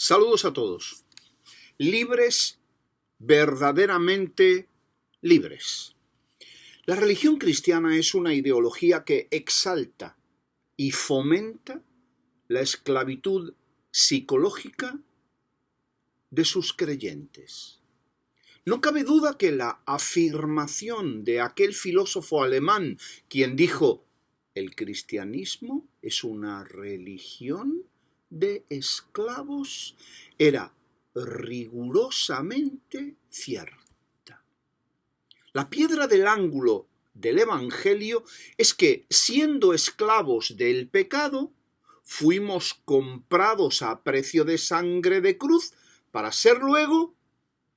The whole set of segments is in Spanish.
Saludos a todos. Libres, verdaderamente libres. La religión cristiana es una ideología que exalta y fomenta la esclavitud psicológica de sus creyentes. No cabe duda que la afirmación de aquel filósofo alemán quien dijo: el cristianismo es una religión de esclavos, era rigurosamente cierta. La piedra del ángulo del Evangelio es que, siendo esclavos del pecado, fuimos comprados a precio de sangre de cruz para ser luego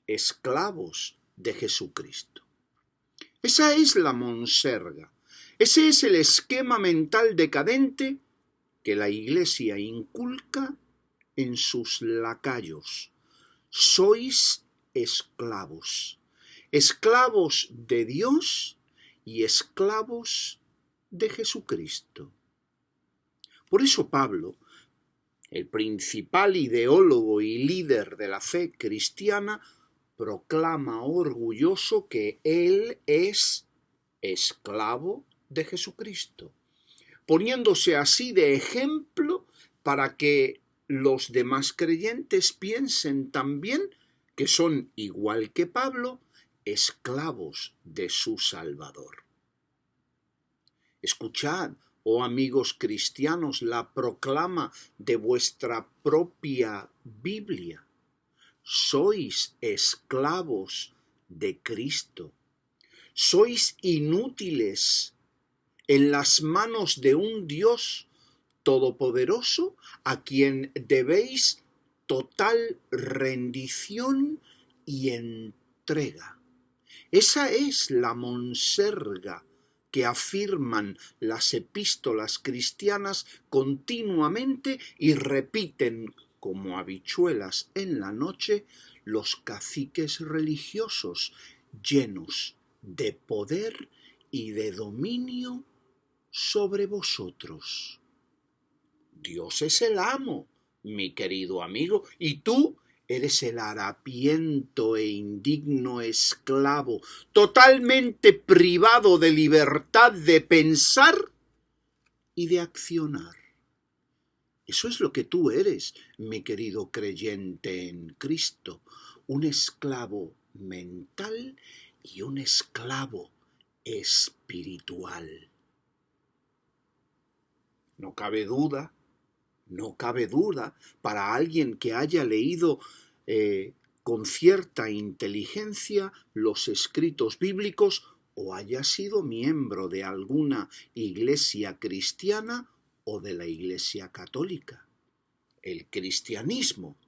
esclavos de Jesucristo. Esa es la monserga. Ese es el esquema mental decadente que la Iglesia inculca en sus lacayos. Sois esclavos, esclavos de Dios y esclavos de Jesucristo. Por eso Pablo, el principal ideólogo y líder de la fe cristiana, proclama orgulloso que él es esclavo de Jesucristo, poniéndose así de ejemplo para que los demás creyentes piensen también que son, igual que Pablo, esclavos de su Salvador. Escuchad, oh amigos cristianos, la proclama de vuestra propia Biblia. Sois esclavos de Cristo. Sois inútiles en las manos de un Dios todopoderoso a quien debéis total rendición y entrega. Esa es la monserga que afirman las epístolas cristianas continuamente y repiten como habichuelas en la noche los caciques religiosos llenos de poder y de dominio sobre vosotros. Dios es el amo, mi querido amigo, y tú eres el harapiento e indigno esclavo, totalmente privado de libertad de pensar y de accionar. Eso es lo que tú eres, mi querido creyente en Cristo, un esclavo mental y un esclavo espiritual. No cabe duda para alguien que haya leído con cierta inteligencia los escritos bíblicos o haya sido miembro de alguna iglesia cristiana o de la Iglesia Católica. El cristianismo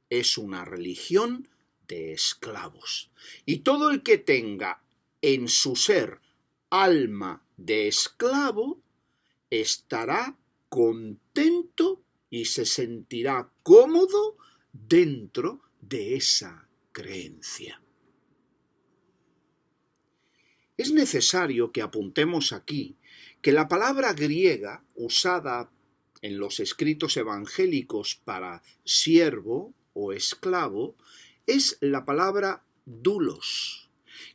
es una religión de esclavos. Y todo el que tenga en su ser alma de esclavo estará contento y se sentirá cómodo dentro de esa creencia. Es necesario que apuntemos aquí que la palabra griega usada en los escritos evangélicos para siervo o esclavo es la palabra doulos,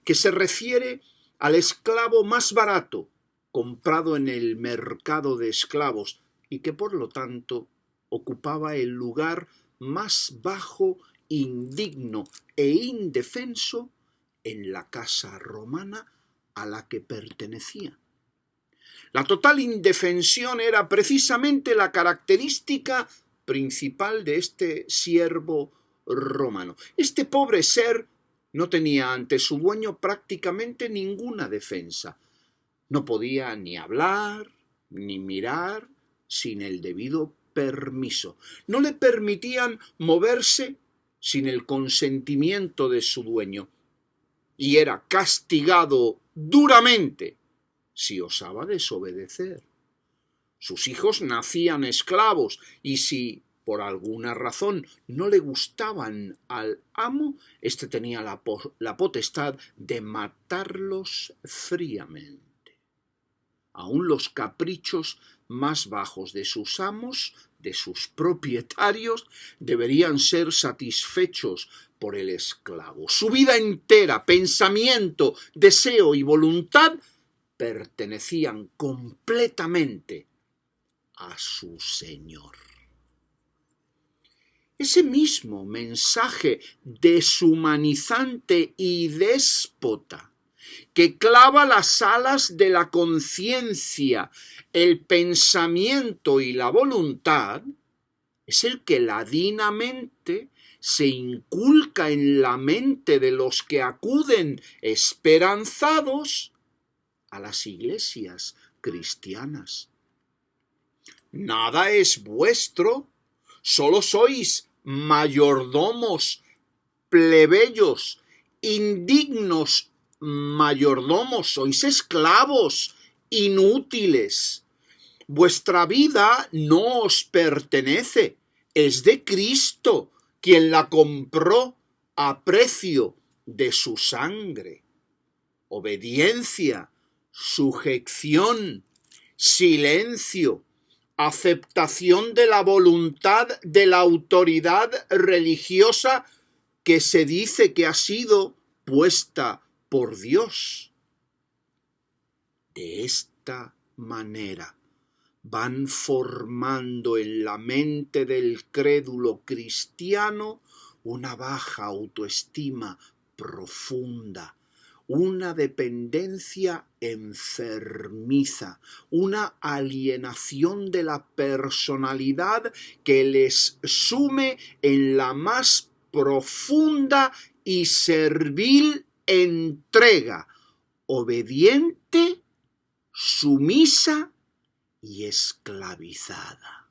que se refiere al esclavo más barato comprado en el mercado de esclavos y que por lo tanto ocupaba el lugar más bajo, indigno e indefenso en la casa romana a la que pertenecía. La total indefensión era precisamente la característica principal de este siervo romano. Este pobre ser no tenía ante su dueño prácticamente ninguna defensa. No podía ni hablar ni mirar sin el debido permiso. No le permitían moverse sin el consentimiento de su dueño. Y era castigado duramente si osaba desobedecer. Sus hijos nacían esclavos y si por alguna razón no le gustaban al amo, éste tenía la potestad de matarlos fríamente. Aún los caprichos más bajos de sus amos, de sus propietarios, deberían ser satisfechos por el esclavo. Su vida entera, pensamiento, deseo y voluntad pertenecían completamente a su señor. Ese mismo mensaje deshumanizante y déspota que clava las alas de la conciencia, el pensamiento y la voluntad, es el que ladinamente se inculca en la mente de los que acuden esperanzados a las iglesias cristianas. Nada es vuestro, solo sois mayordomos, plebeyos, indignos mayordomos, sois esclavos, inútiles. Vuestra vida no os pertenece, es de Cristo, quien la compró a precio de su sangre. Obediencia, sujeción, silencio, aceptación de la voluntad de la autoridad religiosa que se dice que ha sido puesta por Dios. De esta manera van formando en la mente del crédulo cristiano una baja autoestima profunda, una dependencia enfermiza, una alienación de la personalidad que les sume en la más profunda y servil entrega, obediente, sumisa y esclavizada.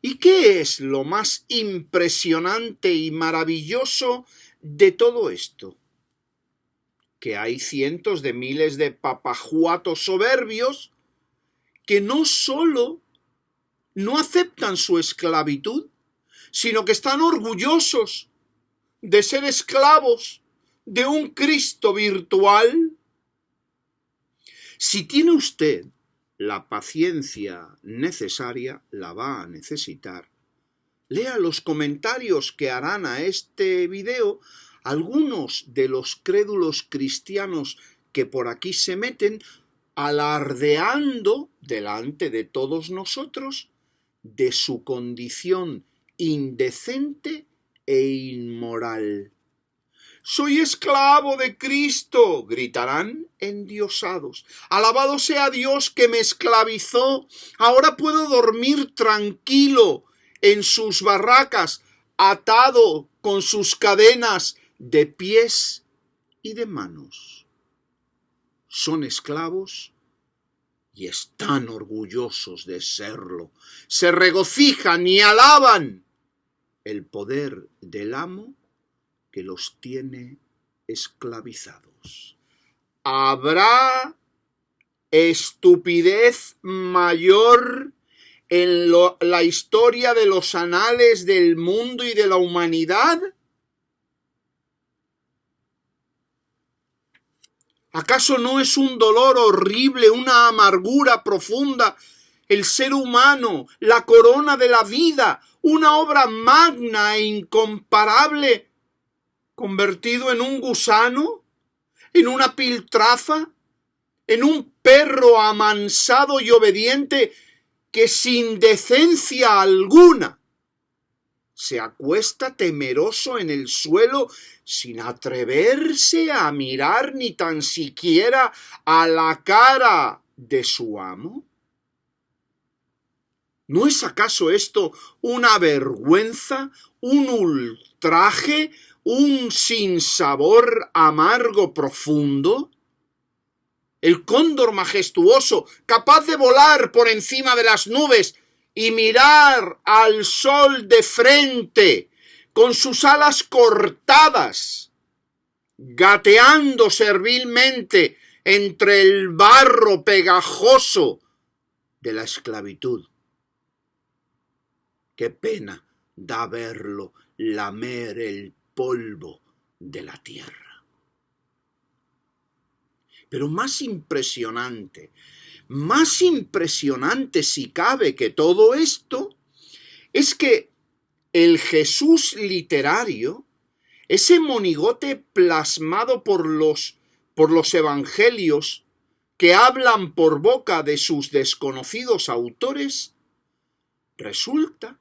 ¿Y qué es lo más impresionante y maravilloso de todo esto? Que hay cientos de miles de papajuatos soberbios que no solo no aceptan su esclavitud, sino que están orgullosos de ser esclavos de un Cristo virtual. Si tiene usted la paciencia necesaria, la va a necesitar. Lea los comentarios que harán a este video algunos de los crédulos cristianos que por aquí se meten, alardeando delante de todos nosotros de su condición indecente e inmoral. «Soy esclavo de Cristo», gritarán endiosados. «Alabado sea Dios que me esclavizó. Ahora puedo dormir tranquilo en sus barracas, atado con sus cadenas de pies y de manos». Son esclavos y están orgullosos de serlo. Se regocijan y alaban el poder del amo que los tiene esclavizados. ¿Habrá estupidez mayor en la historia de los anales del mundo y de la humanidad? ¿Acaso no es un dolor horrible, una amargura profunda, el ser humano, la corona de la vida, una obra magna e incomparable, convertido en un gusano, en una piltrafa, en un perro amansado y obediente que sin decencia alguna se acuesta temeroso en el suelo sin atreverse a mirar ni tan siquiera a la cara de su amo? ¿No es acaso esto una vergüenza, un ultraje, un sinsabor amargo profundo? El cóndor majestuoso, capaz de volar por encima de las nubes y mirar al sol de frente, con sus alas cortadas, gateando servilmente entre el barro pegajoso de la esclavitud. Qué pena da verlo lamer el polvo de la tierra. Pero más impresionante si cabe que todo esto, es que el Jesús literario, ese monigote plasmado por los evangelios que hablan por boca de sus desconocidos autores, resulta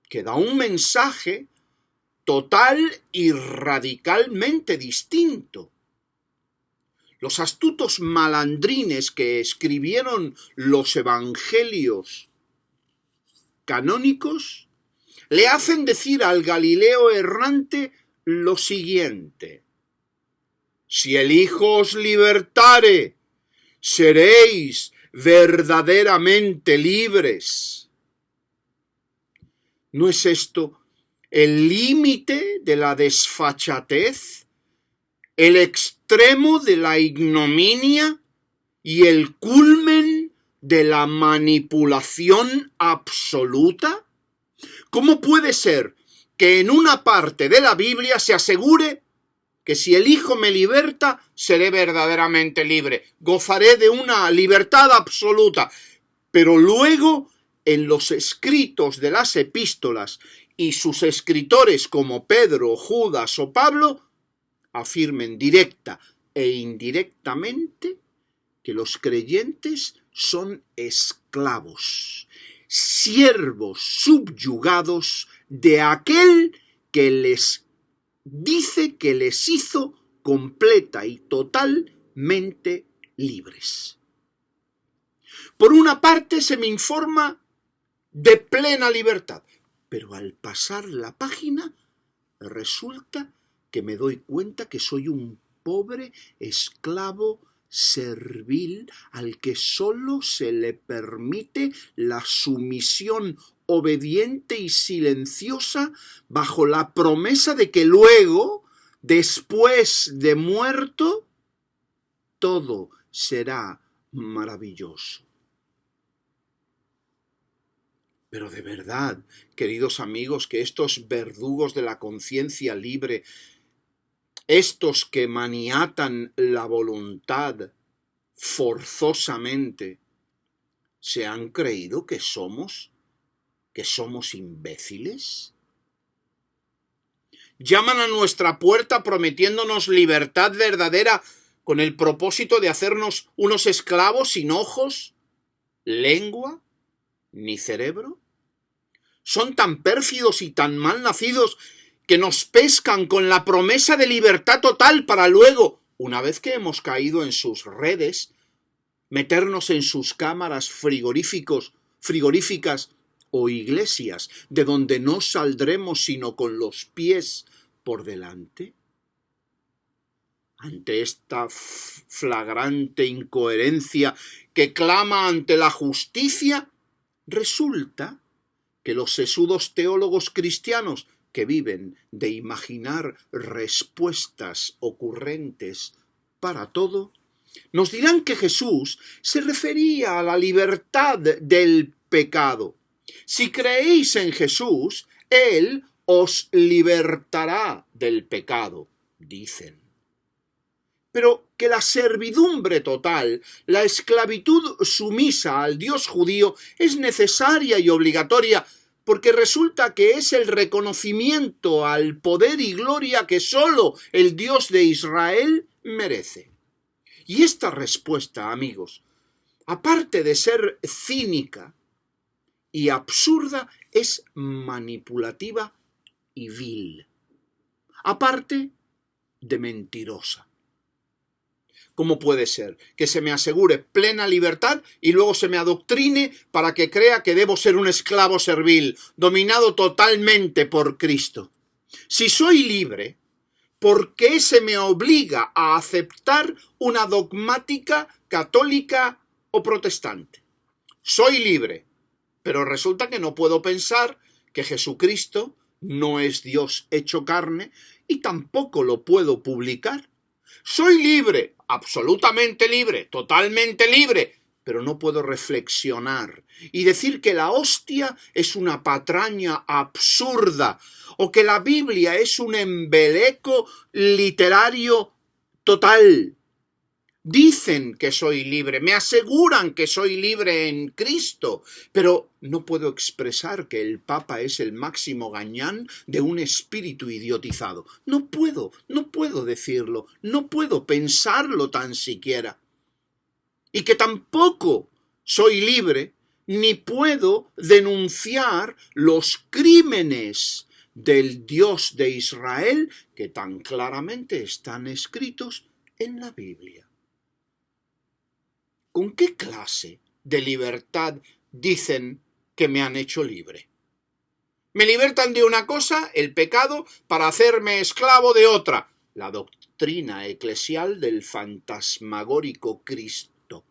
que da un mensaje total y radicalmente distinto. Los astutos malandrines que escribieron los evangelios canónicos le hacen decir al Galileo errante lo siguiente: si el Hijo os libertare, seréis verdaderamente libres. ¿No es esto el límite de la desfachatez, el extremo de la ignominia y el culmen de la manipulación absoluta? ¿Cómo puede ser que en una parte de la Biblia se asegure que si el Hijo me liberta, seré verdaderamente libre, gozaré de una libertad absoluta, pero luego en los escritos de las epístolas y sus escritores como Pedro, Judas o Pablo afirmen directa e indirectamente que los creyentes son esclavos, siervos subyugados de aquel que les dice que les hizo completa y totalmente libres. Por una parte se me informa de plena libertad, pero al pasar la página resulta que me doy cuenta que soy un pobre esclavo servil al que solo se le permite la sumisión obediente y silenciosa bajo la promesa de que luego, después de muerto, todo será maravilloso. Pero de verdad, queridos amigos, que estos verdugos de la conciencia libre, estos que maniatan la voluntad forzosamente, ¿se han creído que somos imbéciles? Llaman a nuestra puerta prometiéndonos libertad verdadera con el propósito de hacernos unos esclavos sin ojos, lengua ni cerebro. Son tan pérfidos y tan mal nacidos que nos pescan con la promesa de libertad total para luego, una vez que hemos caído en sus redes, meternos en sus cámaras frigoríficas o iglesias, de donde no saldremos sino con los pies por delante. Ante esta flagrante incoherencia que clama ante la justicia, resulta que los sesudos teólogos cristianos que viven de imaginar respuestas ocurrentes para todo, nos dirán que Jesús se refería a la libertad del pecado. Si creéis en Jesús, Él os libertará del pecado, dicen. Pero que la servidumbre total, la esclavitud sumisa al Dios judío es necesaria y obligatoria, porque resulta que es el reconocimiento al poder y gloria que sólo el Dios de Israel merece. Y esta respuesta, amigos, aparte de ser cínica y absurda, es manipulativa y vil, aparte de mentirosa. ¿Cómo puede ser que se me asegure plena libertad y luego se me adoctrine para que crea que debo ser un esclavo servil, dominado totalmente por Cristo? Si soy libre, ¿por qué se me obliga a aceptar una dogmática católica o protestante? Soy libre, pero resulta que no puedo pensar que Jesucristo no es Dios hecho carne y tampoco lo puedo publicar. Soy libre, absolutamente libre, totalmente libre, pero no puedo reflexionar y decir que la hostia es una patraña absurda o que la Biblia es un embeleco literario total. Dicen que soy libre, me aseguran que soy libre en Cristo, pero no puedo expresar que el Papa es el máximo gañán de un espíritu idiotizado. No puedo decirlo, no puedo pensarlo tan siquiera. Y que tampoco soy libre, ni puedo denunciar los crímenes del Dios de Israel que tan claramente están escritos en la Biblia. ¿Con qué clase de libertad dicen que me han hecho libre? Me libertan de una cosa, el pecado, para hacerme esclavo de otra, la doctrina eclesial del fantasmagórico Cristo.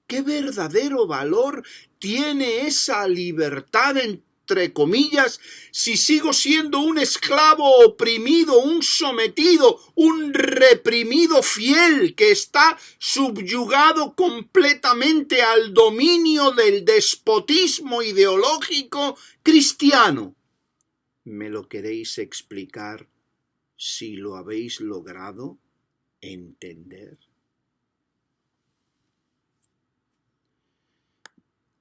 ¿Qué verdadero valor tiene esa libertad entre comillas, si sigo siendo un esclavo oprimido, un sometido, un reprimido fiel que está subyugado completamente al dominio del despotismo ideológico cristiano? ¿Me lo queréis explicar si lo habéis logrado entender?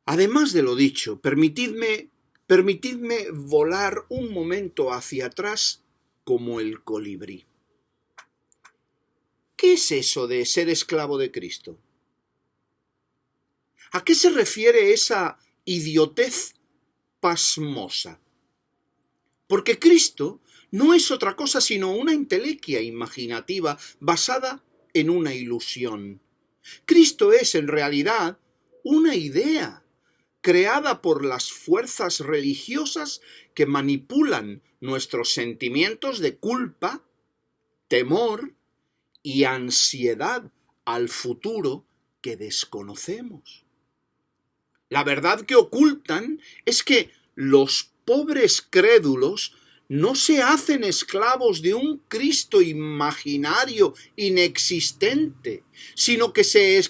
Además de lo dicho, permitidme volar un momento hacia atrás como el colibrí. ¿Qué es eso de ser esclavo de Cristo? ¿A qué se refiere esa idiotez pasmosa? Porque Cristo no es otra cosa sino una entelequia imaginativa basada en una ilusión. Cristo es en realidad una idea creada por las fuerzas religiosas que manipulan nuestros sentimientos de culpa, temor y ansiedad al futuro que desconocemos. La verdad que ocultan es que los pobres crédulos no se hacen esclavos de un Cristo imaginario, inexistente, sino que se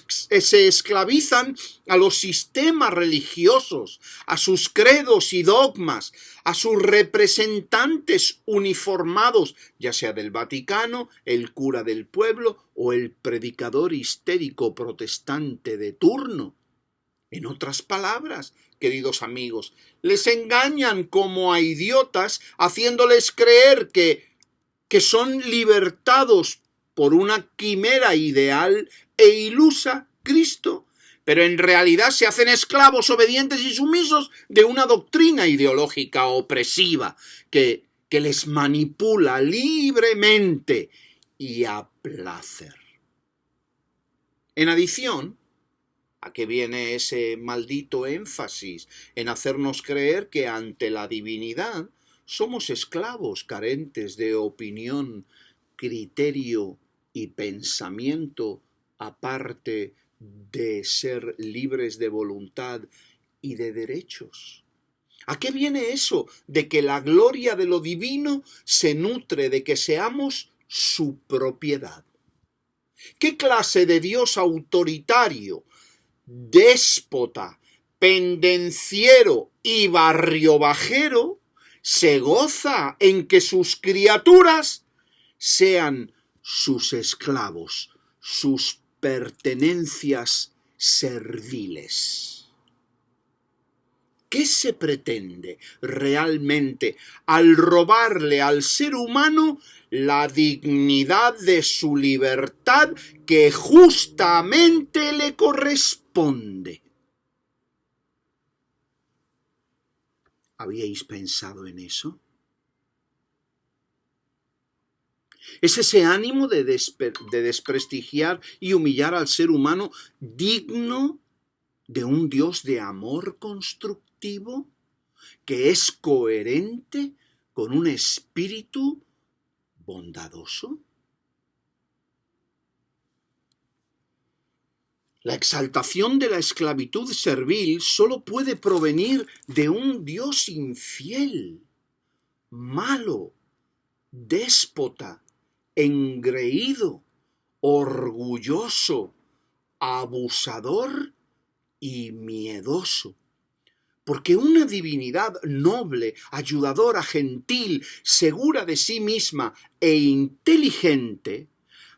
esclavizan a los sistemas religiosos, a sus credos y dogmas, a sus representantes uniformados, ya sea del Vaticano, el cura del pueblo o el predicador histérico protestante de turno. En otras palabras, queridos amigos, les engañan como a idiotas, haciéndoles creer que son libertados por una quimera ideal e ilusa Cristo, pero en realidad se hacen esclavos obedientes y sumisos de una doctrina ideológica opresiva que les manipula libremente y a placer. En adición, ¿a qué viene ese maldito énfasis en hacernos creer que ante la divinidad somos esclavos carentes de opinión, criterio y pensamiento, aparte de ser libres de voluntad y de derechos? ¿A qué viene eso de que la gloria de lo divino se nutre de que seamos su propiedad? ¿Qué clase de Dios autoritario, déspota, pendenciero y barriobajero se goza en que sus criaturas sean sus esclavos, sus pertenencias serviles? ¿Qué se pretende realmente al robarle al ser humano la dignidad de su libertad que justamente le corresponde? ¿Habíais pensado en eso? ¿Es ese ánimo de desprestigiar y humillar al ser humano digno de un Dios de amor constructivo que es coherente con un espíritu bondadoso? La exaltación de la esclavitud servil solo puede provenir de un Dios infiel, malo, déspota, engreído, orgulloso, abusador y miedoso. Porque una divinidad noble, ayudadora, gentil, segura de sí misma e inteligente,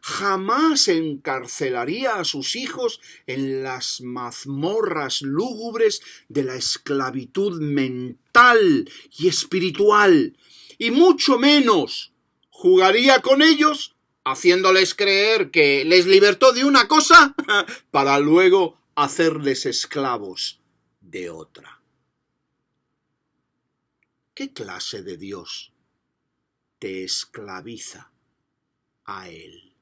jamás encarcelaría a sus hijos en las mazmorras lúgubres de la esclavitud mental y espiritual, y mucho menos jugaría con ellos, haciéndoles creer que les libertó de una cosa para luego hacerles esclavos de otra. ¿Qué clase de Dios te esclaviza a Él?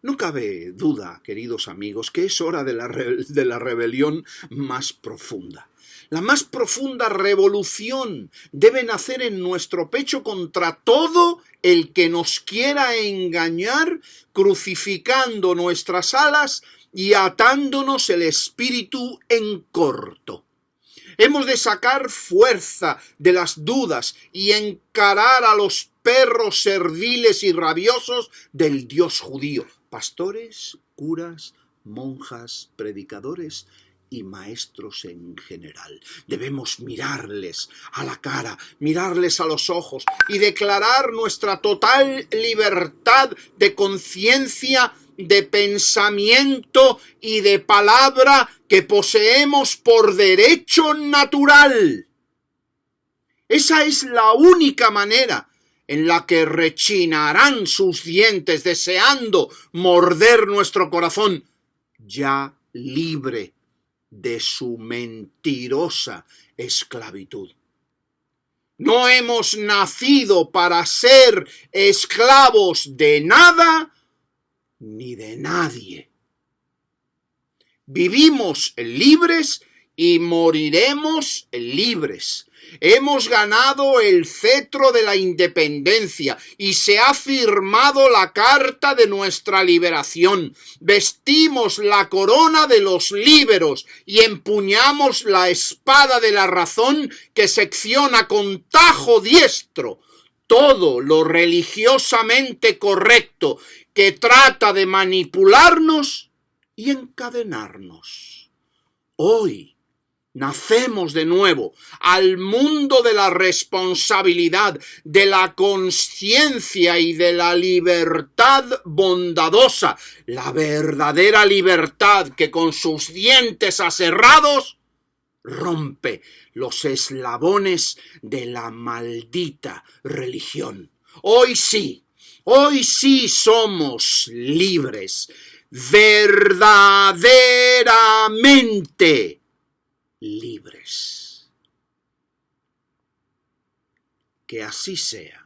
No cabe duda, queridos amigos, que es hora de la rebelión más profunda. La más profunda revolución debe nacer en nuestro pecho contra todo el que nos quiera engañar, crucificando nuestras alas y atándonos el espíritu en corto. Hemos de sacar fuerza de las dudas y encarar a los perros serviles y rabiosos del Dios judío. Pastores, curas, monjas, predicadores y maestros en general. Debemos mirarles a la cara, mirarles a los ojos y declarar nuestra total libertad de conciencia, de pensamiento y de palabra que poseemos por derecho natural. Esa es la única manera en la que rechinarán sus dientes deseando morder nuestro corazón, ya libre de su mentirosa esclavitud. No hemos nacido para ser esclavos de nada ni de nadie. Vivimos libres y moriremos libres. Hemos ganado el cetro de la independencia y se ha firmado la carta de nuestra liberación. Vestimos la corona de los líberos y empuñamos la espada de la razón que secciona con tajo diestro todo lo religiosamente correcto que trata de manipularnos y encadenarnos. Hoy nacemos de nuevo al mundo de la responsabilidad, de la conciencia y de la libertad bondadosa, la verdadera libertad que con sus dientes aserrados rompe los eslabones de la maldita religión. Hoy sí somos libres, verdaderamente libres. Que así sea.